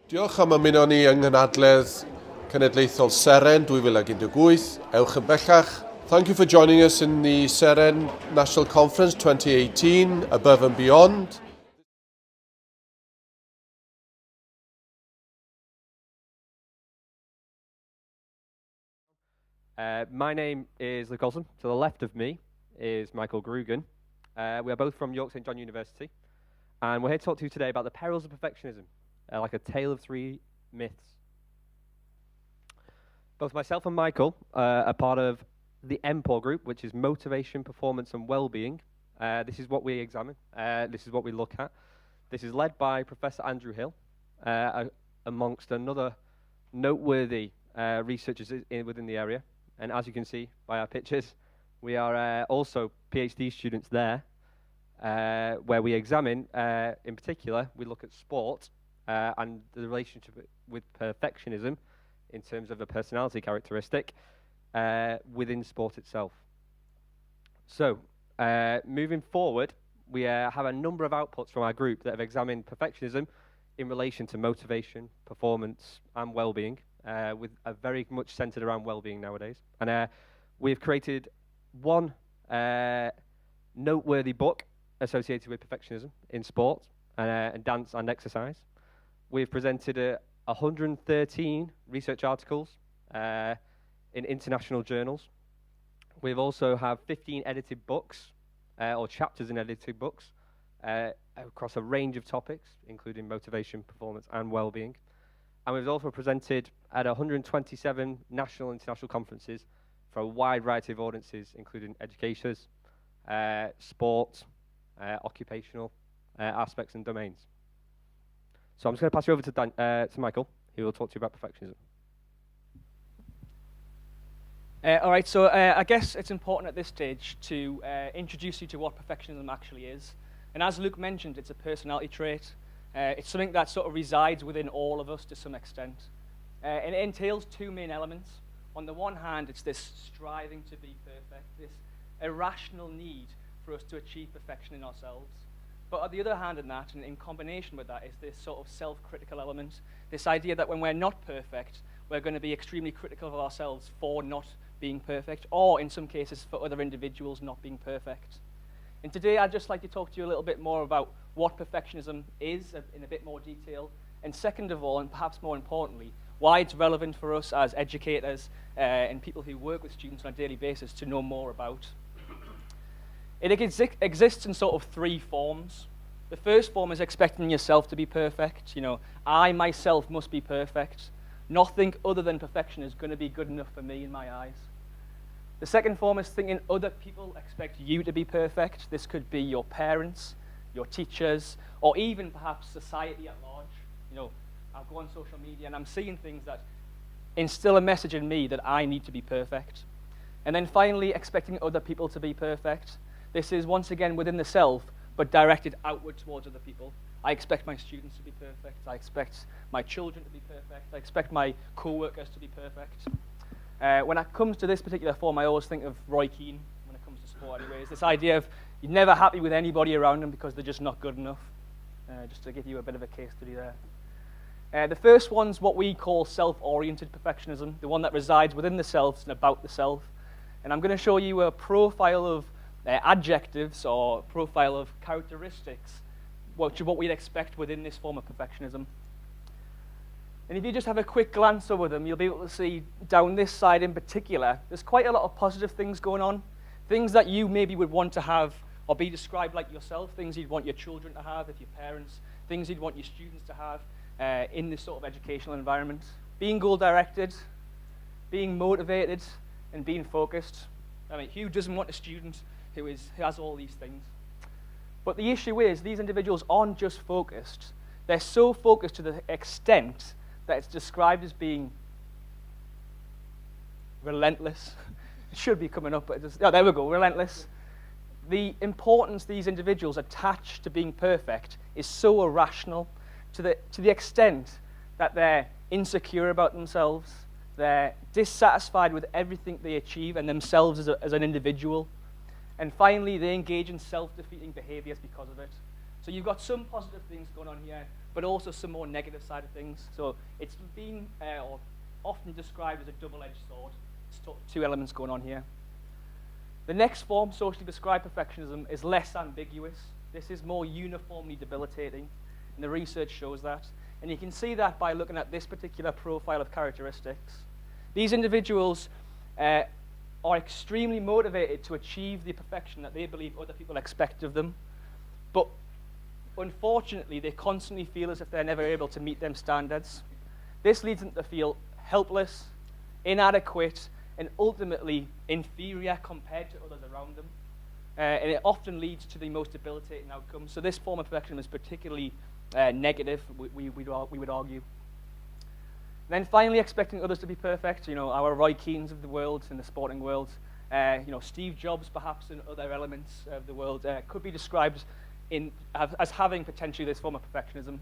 Diolch am ymuno ni yng Nghanadledd Cenedlaethol Seren 2018. Ewch yn bellach. Thank you for joining us in the Seren National Conference 2018, Above and Beyond. My name is Luke Olson. To the left of me is Michael Grugan. We are both from York St John University, and we're here to talk to you today about the perils of perfectionism, like a tale of three myths. Both myself and Michael are part of the MPOR group, which is Motivation, Performance and Wellbeing. This is what we examine. This is what we look at. This is led by Professor Andrew Hill, amongst another noteworthy researchers within the area. And as you can see by our pictures, we are also PhD students there, where we examine, in particular, we look at sport and the relationship with perfectionism in terms of a personality characteristic within sport itself. So, moving forward, we have a number of outputs from our group that have examined perfectionism in relation to motivation, performance, and well-being, with a very much centered around well-being nowadays. And we've created one noteworthy book associated with perfectionism in sport and dance and exercise. We've presented 113 research articles in international journals. We've also have 15 edited books, or chapters in edited books, across a range of topics, including motivation, performance, and well-being. And we've also presented at 127 national and international conferences for a wide variety of audiences, including educators, sport, occupational aspects and domains. So I'm just going to pass you over to Michael, who will talk to you about perfectionism. All right, so I guess it's important at this stage to introduce you to what perfectionism actually is. And as Luke mentioned, it's a personality trait. It's something that sort of resides within all of us to some extent. And it entails two main elements. On the one hand, it's this striving to be perfect, this irrational need for us to achieve perfection in ourselves. But on the other hand in that, and in combination with that, is this sort of self-critical element, this idea that when we're not perfect, we're going to be extremely critical of ourselves for not being perfect, or in some cases for other individuals not being perfect. And today I'd just like to talk to you a little bit more about what perfectionism is in a bit more detail, and second of all, and perhaps more importantly, why it's relevant for us as educators and people who work with students on a daily basis to know more about. It exists in sort of three forms. The first form is expecting yourself to be perfect. You know, I myself must be perfect. Nothing other than perfection is going to be good enough for me in my eyes. The second form is thinking other people expect you to be perfect. This could be your parents, your teachers, or even perhaps society at large. You know, I'll go on social media and I'm seeing things that instill a message in me that I need to be perfect. And then finally, expecting other people to be perfect. This is once again within the self, but directed outward towards other people. I expect my students to be perfect. I expect my children to be perfect. I expect my co-workers to be perfect. When it comes to this particular form, I always think of Roy Keane when it comes to sport anyways. This idea of you're never happy with anybody around them because they're just not good enough. Just to give you a bit of a case study there. The first one's what we call self-oriented perfectionism, the one that resides within the self and about the self. And I'm going to show you a profile of adjectives or profile of characteristics, what we'd expect within this form of perfectionism. And if you just have a quick glance over them, you'll be able to see down this side in particular, there's quite a lot of positive things going on, things that you maybe would want to have or be described like yourself, things you'd want your children to have, if your parents, things you'd want your students to have in this sort of educational environment. Being goal-directed, being motivated, and being focused. I mean, who doesn't want a student who has all these things? But the issue is, these individuals aren't just focused. They're so focused to the extent that it's described as being relentless. It should be coming up, but there we go, relentless. The importance these individuals attach to being perfect is so irrational to the extent that they're insecure about themselves, they're dissatisfied with everything they achieve and themselves as an individual. And finally, they engage in self-defeating behaviors because of it. So you've got some positive things going on here, but also some more negative side of things. So it's been or often described as a double-edged sword. There's two elements going on here. The next form, socially described perfectionism, is less ambiguous. This is more uniformly debilitating, and the research shows that. And you can see that by looking at this particular profile of characteristics. These individuals are extremely motivated to achieve the perfection that they believe other people expect of them. But unfortunately, they constantly feel as if they're never able to meet them standards. This leads them to feel helpless, inadequate, and ultimately inferior compared to others around them. And it often leads to the most debilitating outcomes. So this form of perfectionism is particularly negative, we would argue. Then finally, expecting others to be perfect. Our Roy Keatons of the world, in the sporting world, Steve Jobs, perhaps, and other elements of the world could be described as having potentially this form of perfectionism.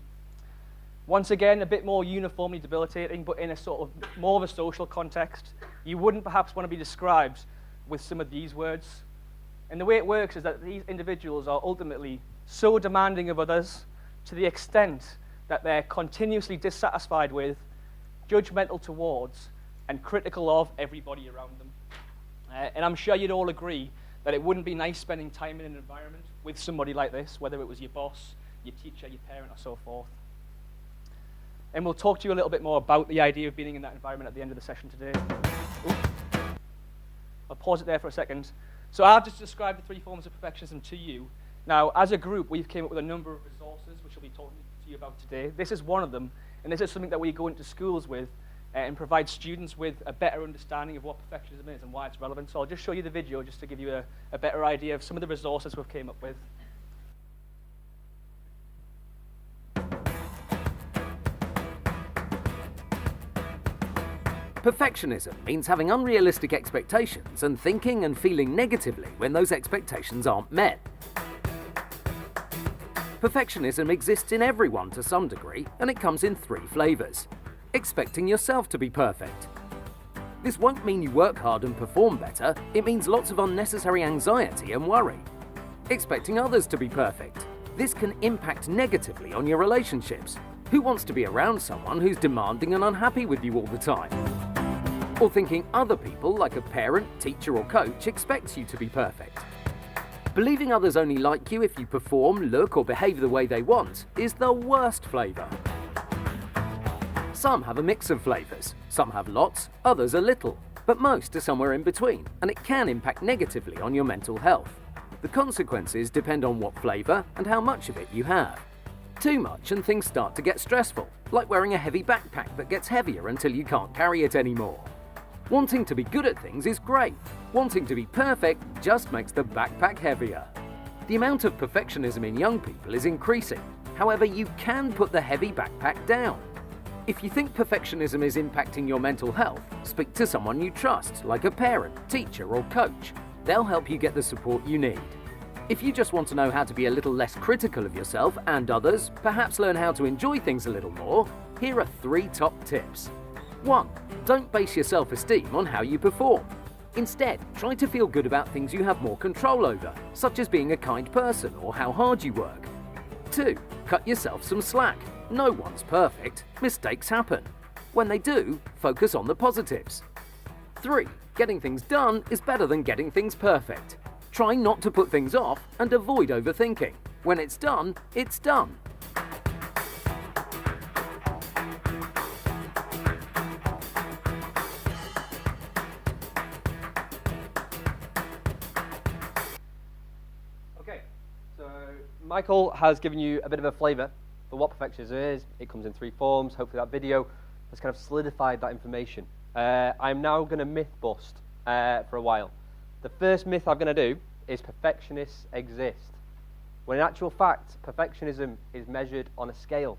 Once again, a bit more uniformly debilitating, but in a sort of more of a social context. You wouldn't perhaps want to be described with some of these words. And the way it works is that these individuals are ultimately so demanding of others to the extent that they're continuously dissatisfied with, judgmental towards, and critical of everybody around them. And I'm sure you'd all agree that it wouldn't be nice spending time in an environment with somebody like this, whether it was your boss, your teacher, your parent, or so forth. And we'll talk to you a little bit more about the idea of being in that environment at the end of the session today. I'll pause it there for a second. So I've just described the three forms of perfectionism to you. Now, as a group, we've came up with a number of resources, which we'll be talking to you about today. This is one of them, and this is something that we go into schools with and provide students with a better understanding of what perfectionism is and why it's relevant. So I'll just show you the video just to give you a better idea of some of the resources we've came up with. Perfectionism means having unrealistic expectations and thinking and feeling negatively when those expectations aren't met. Perfectionism exists in everyone to some degree, and it comes in three flavors. Expecting yourself to be perfect. This won't mean you work hard and perform better, it means lots of unnecessary anxiety and worry. Expecting others to be perfect. This can impact negatively on your relationships. Who wants to be around someone who's demanding and unhappy with you all the time? Or thinking other people, like a parent, teacher, or coach, expects you to be perfect. Believing others only like you if you perform, look, or behave the way they want is the worst flavor. Some have a mix of flavors. Some have lots, others a little, but most are somewhere in between, and it can impact negatively on your mental health. The consequences depend on what flavor and how much of it you have. Too much and things start to get stressful, like wearing a heavy backpack that gets heavier until you can't carry it anymore. Wanting to be good at things is great. Wanting to be perfect just makes the backpack heavier. The amount of perfectionism in young people is increasing. However, you can put the heavy backpack down. If you think perfectionism is impacting your mental health, speak to someone you trust, like a parent, teacher, or coach. They'll help you get the support you need. If you just want to know how to be a little less critical of yourself and others, perhaps learn how to enjoy things a little more, here are 3 top tips. 1. Don't base your self-esteem on how you perform. Instead, try to feel good about things you have more control over, such as being a kind person or how hard you work. 2. Cut yourself some slack. No one's perfect. Mistakes happen. When they do, focus on the positives. 3. Getting things done is better than getting things perfect. Try not to put things off and avoid overthinking. When it's done, it's done. Okay, so Michael has given you a bit of a flavour for what perfectionism is. It comes in 3 forms. Hopefully that video has kind of solidified that information. I'm now going to myth bust for a while. The first myth I'm going to do is perfectionists exist, when in actual fact, perfectionism is measured on a scale.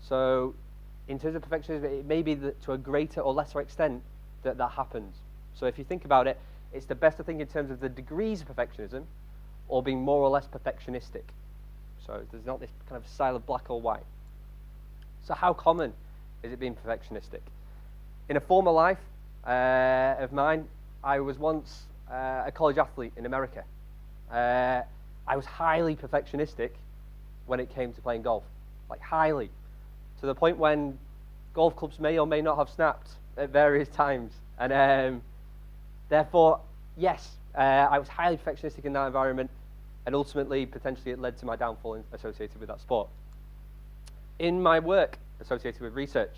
So in terms of perfectionism, it may be that to a greater or lesser extent that happens. So if you think about it, it's the best to think in terms of the degrees of perfectionism or being more or less perfectionistic. So there's not this kind of style of black or white. So how common is it being perfectionistic? In a former life of mine, I was once a college athlete in America. I was highly perfectionistic when it came to playing golf. like highly, to the point when golf clubs may or may not have snapped at various times. And therefore, yes, I was highly perfectionistic in that environment, and ultimately, potentially, it led to my downfall associated with that sport. In my work associated with research,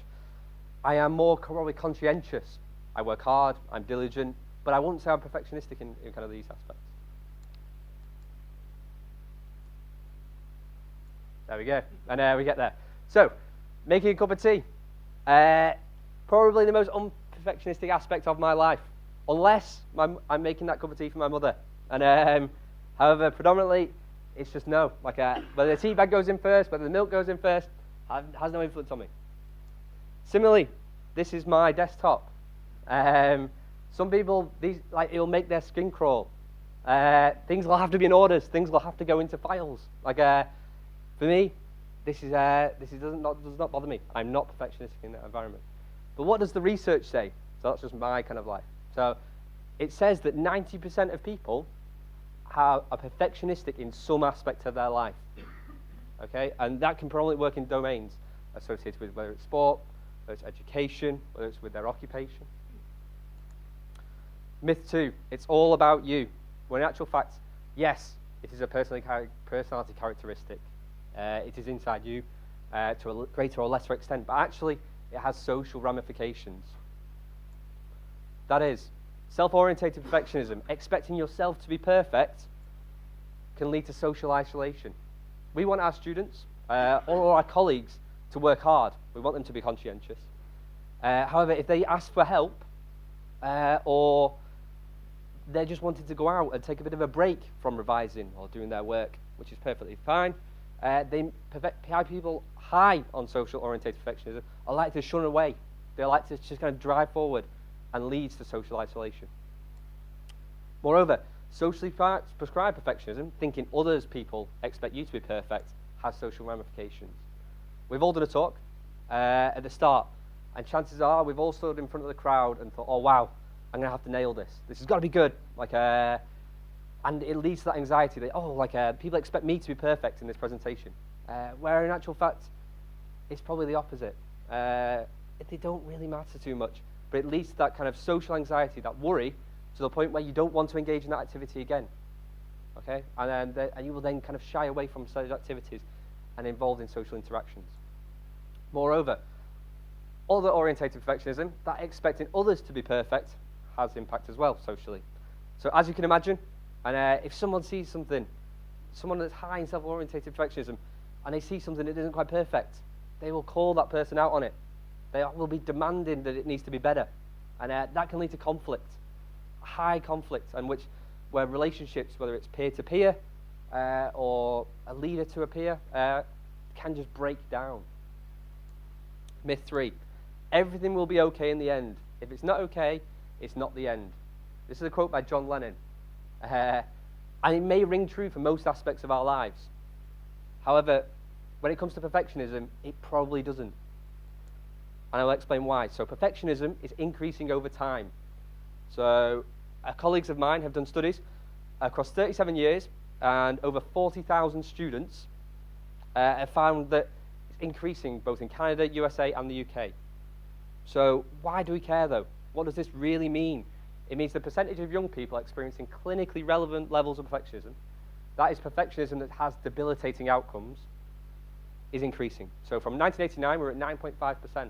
I am more probably conscientious. I work hard, I'm diligent, but I wouldn't say I'm perfectionistic in kind of these aspects. There we go, and we get there. So, making a cup of tea. Probably the most unperfectionistic aspect of my life, unless I'm making that cup of tea for my mother. And however, predominantly, it's just no. Like whether the tea bag goes in first, whether the milk goes in first, has no influence on me. Similarly, this is my desktop. Some people, it'll make their skin crawl. Things will have to be in orders. Things will have to go into files. For me, this does not bother me. I'm not perfectionistic in that environment. But what does the research say? So that's just my kind of life. So it says that 90% of people are perfectionistic in some aspect of their life. Okay, and that can probably work in domains associated with whether it's sport, whether it's education, whether it's with their occupation. Myth 2, it's all about you. When in actual fact, yes, it is a personality characteristic. It is inside you to a greater or lesser extent, but actually it has social ramifications. That is, self-orientated perfectionism, expecting yourself to be perfect, can lead to social isolation. We want our students or our colleagues to work hard. We want them to be conscientious. However, if they ask for help or they just wanted to go out and take a bit of a break from revising or doing their work, which is perfectly fine, people high on social-orientated perfectionism are like to shun away. They like to just kind of drive forward and leads to social isolation. Moreover, socially prescribed perfectionism, thinking others people expect you to be perfect, has social ramifications. We've all done a talk at the start, and chances are we've all stood in front of the crowd and thought, oh wow, I'm going to have to nail this. This has got to be good. And it leads to that anxiety that, people expect me to be perfect in this presentation. Where in actual fact, it's probably the opposite. They don't really matter too much, but it leads to that kind of social anxiety, that worry, to the point where you don't want to engage in that activity again. Okay? And you will then kind of shy away from such activities and involved in social interactions. Moreover, other-orientated perfectionism, that expecting others to be perfect, has impact as well socially. So as you can imagine, and if someone sees something, someone that's high in self-orientated perfectionism, and they see something that isn't quite perfect, they will call that person out on it. They will be demanding that it needs to be better. And that can lead to conflict, high conflict, and where relationships, whether it's peer-to-peer or a leader to a peer, can just break down. Myth 3, everything will be okay in the end. If it's not okay, it's not the end. This is a quote by John Lennon. And it may ring true for most aspects of our lives. However, when it comes to perfectionism, it probably doesn't. And I'll explain why. So perfectionism is increasing over time. So colleagues of mine have done studies across 37 years, and over 40,000 students have found that it's increasing both in Canada, USA, and the UK. So why do we care, though? What does this really mean? It means the percentage of young people experiencing clinically relevant levels of perfectionism, that is perfectionism that has debilitating outcomes, is increasing. So from 1989, we're at 9.5%.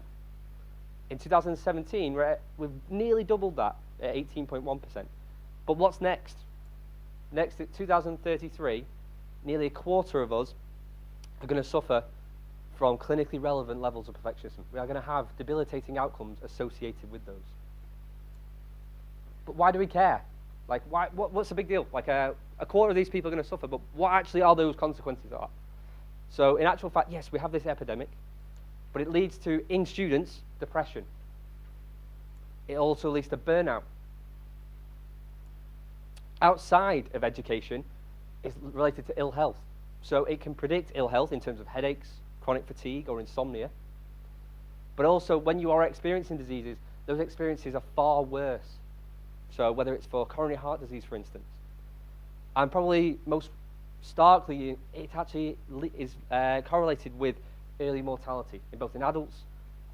In 2017, we've nearly doubled that at 18.1%. But what's next? Next, at 2033, nearly a quarter of us are going to suffer from clinically relevant levels of perfectionism. We are going to have debilitating outcomes associated with those. But why do we care? What's the big deal? A quarter of these people are going to suffer, but what actually are those consequences are? So in actual fact, yes, we have this epidemic, but it leads to, in students, depression. It also leads to burnout. Outside of education is related to ill health. So it can predict ill health in terms of headaches, chronic fatigue, or insomnia. But also, when you are experiencing diseases, those experiences are far worse. So whether it's for coronary heart disease, for instance. And probably most starkly, it actually is correlated with early mortality, in both in adults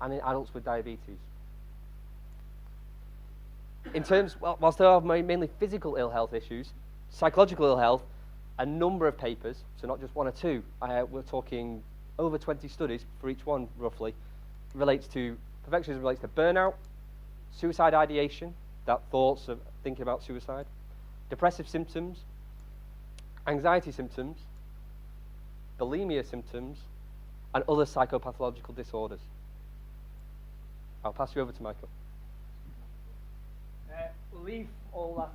and in adults with diabetes. In terms, whilst there are mainly physical ill health issues, psychological ill health, a number of papers, so not just one or two, we're talking over 20 studies for each one roughly, perfectionism relates to burnout, suicide ideation, that thoughts of thinking about suicide, depressive symptoms, anxiety symptoms, bulimia symptoms, and other psychopathological disorders. I'll pass you over to Michael. We'll leave all that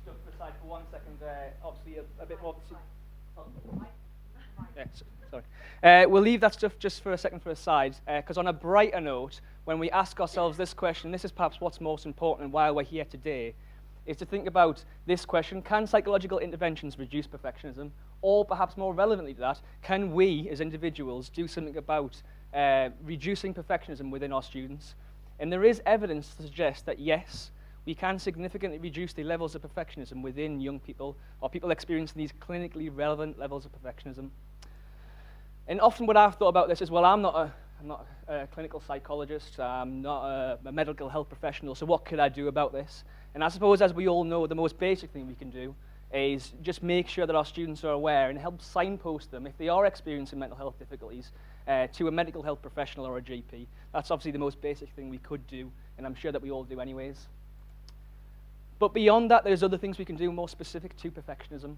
stuff aside for 1 second. Obviously, a bit more. Sorry. We'll leave that stuff just for a second for aside, because on a brighter note, when we ask ourselves this question, this is perhaps what's most important and why we're here today, is to think about this question: can psychological interventions reduce perfectionism? Or perhaps more relevantly to that, can we as individuals do something about reducing perfectionism within our students? And there is evidence to suggest that yes, we can significantly reduce the levels of perfectionism within young people or people experiencing these clinically relevant levels of perfectionism. And often what I've thought about this is, well, I'm not a clinical psychologist, I'm not a medical health professional, so what could I do about this? And I suppose, as we all know, the most basic thing we can do is just make sure that our students are aware and help signpost them if they are experiencing mental health difficulties to a medical health professional or a GP. That's obviously the most basic thing we could do, and I'm sure that we all do anyways. But beyond that, there's other things we can do more specific to perfectionism.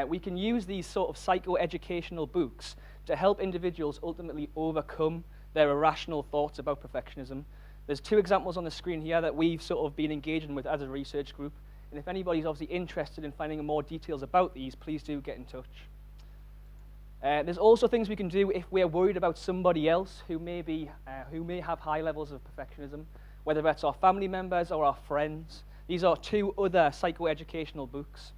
We can use these sort of psycho-educational books to help individuals ultimately overcome their irrational thoughts about perfectionism. There's two examples on the screen here that we've sort of been engaging with as a research group. And if anybody's obviously interested in finding more details about these, please do get in touch. There's also things we can do if we're worried about somebody else who may have high levels of perfectionism, whether that's our family members or our friends. These are two other psychoeducational books.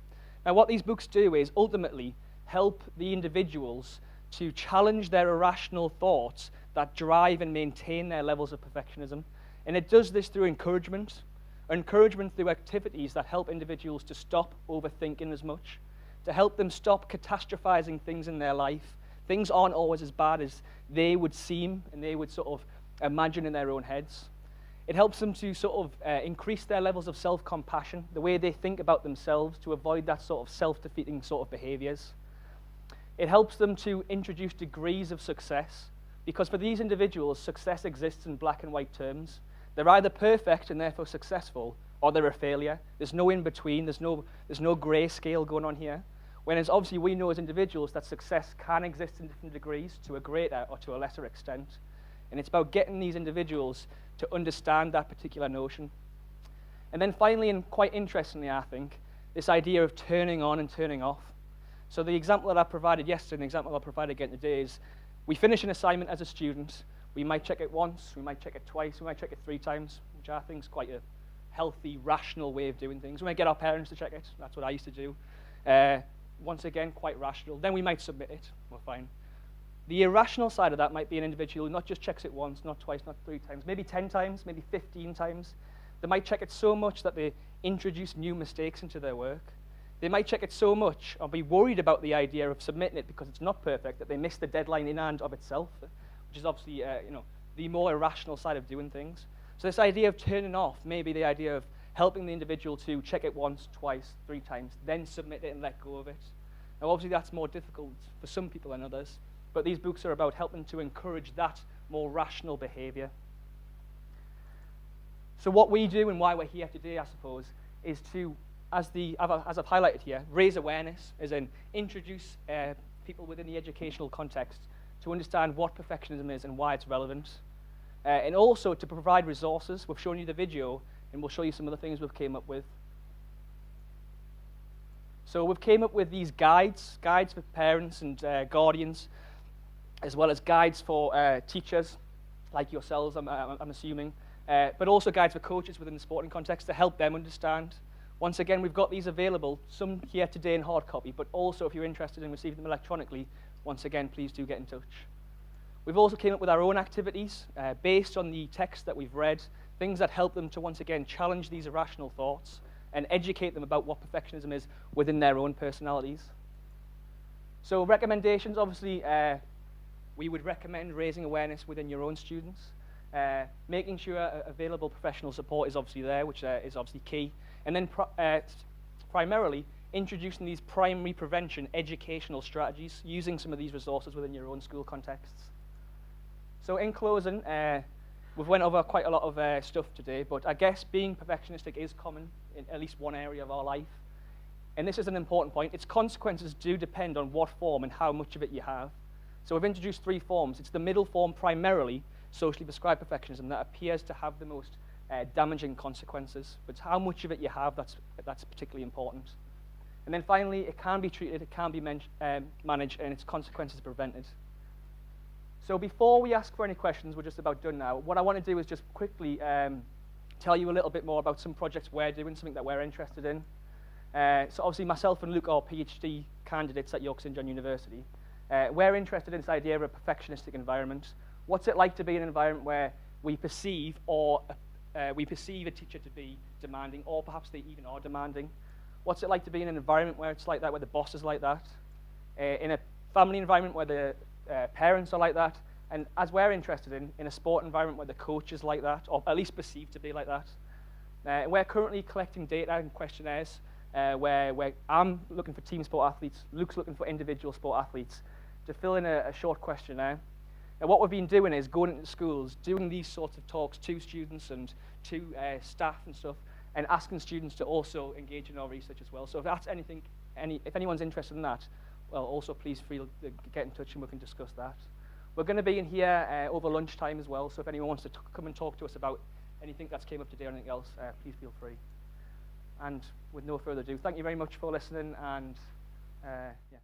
Now, what these books do is ultimately help the individuals to challenge their irrational thoughts that drive and maintain their levels of perfectionism. And it does this through encouragement through activities that help individuals to stop overthinking as much, to help them stop catastrophizing things in their life. Things aren't always as bad as they would seem and they would sort of imagine in their own heads. It helps them to sort of increase their levels of self-compassion, the way they think about themselves, to avoid that sort of self-defeating sort of behaviors. It helps them to introduce degrees of success, because for these individuals, success exists in black and white terms. They're either perfect and therefore successful, or they're a failure. There's no in-between, there's no grey scale going on here. Whereas obviously we know as individuals that success can exist in different degrees, to a greater or to a lesser extent. And it's about getting these individuals to understand that particular notion. And then finally, and quite interestingly, I think, this idea of turning on and turning off. So the example that I provided yesterday and the example I'll provide again today is, we finish an assignment as a student, we might check it once, we might check it twice, we might check it 3 times, which I think is quite a healthy, rational way of doing things. We might get our parents to check it, that's what I used to do. Once again, quite rational. Then we might submit it, we're fine. The irrational side of that might be an individual who not just checks it once, not twice, not 3 times, maybe 10 times, maybe 15 times. They might check it so much that they introduce new mistakes into their work. They might check it so much or be worried about the idea of submitting it because it's not perfect that they miss the deadline in and of itself, which is obviously the more irrational side of doing things. So this idea of turning off may be the idea of helping the individual to check it once, twice, 3 times, then submit it and let go of it. Now obviously that's more difficult for some people than others, but these books are about helping to encourage that more rational behavior. So what we do and why we're here today, I suppose, is to, as I've highlighted here, raise awareness, as in introduce people within the educational context to understand what perfectionism is and why it's relevant. And also to provide resources. We've shown you the video, and we'll show you some of the things we've came up with. So we've came up with these guides for parents and guardians, as well as guides for teachers, like yourselves, I'm assuming, but also guides for coaches within the sporting context to help them understand. Once again, we've got these available, some here today in hard copy, but also if you're interested in receiving them electronically, once again, please do get in touch. We've also came up with our own activities based on the text that we've read, things that help them to, once again, challenge these irrational thoughts and educate them about what perfectionism is within their own personalities. So recommendations, obviously, we would recommend raising awareness within your own students. Making sure available professional support is obviously there, which is obviously key. And then primarily introducing these primary prevention educational strategies, using some of these resources within your own school contexts. So in closing, we've went over quite a lot of stuff today, but I guess being perfectionistic is common in at least one area of our life. And this is an important point. Its consequences do depend on what form and how much of it you have. So we've introduced 3 forms. It's the middle form, primarily socially prescribed perfectionism, that appears to have the most damaging consequences. But it's how much of it you have that's particularly important. And then finally, it can be treated, it can be managed, and its consequences prevented. So before we ask for any questions, we're just about done now. What I want to do is just quickly tell you a little bit more about some projects we're doing, something that we're interested in. So obviously myself and Luke are PhD candidates at York St John University. We're interested in this idea of a perfectionistic environment. What's it like to be in an environment where we perceive a teacher to be demanding, or perhaps they even are demanding? What's it like to be in an environment where it's like that, where the boss is like that? In a family environment where the parents are like that? And as we're interested in a sport environment where the coach is like that, or at least perceived to be like that. We're currently collecting data and questionnaires where I'm looking for team sport athletes, Luke's looking for individual sport athletes, to fill in a short questionnaire. And what we've been doing is going into schools, doing these sorts of talks to students and to staff and stuff, and asking students to also engage in our research as well. So if that's anything, if anyone's interested in that, well, also please feel to get in touch and we can discuss that. We're going to be in here over lunchtime as well, so if anyone wants to come and talk to us about anything that's came up today or anything else, please feel free. And with no further ado, thank you very much for listening, and yeah.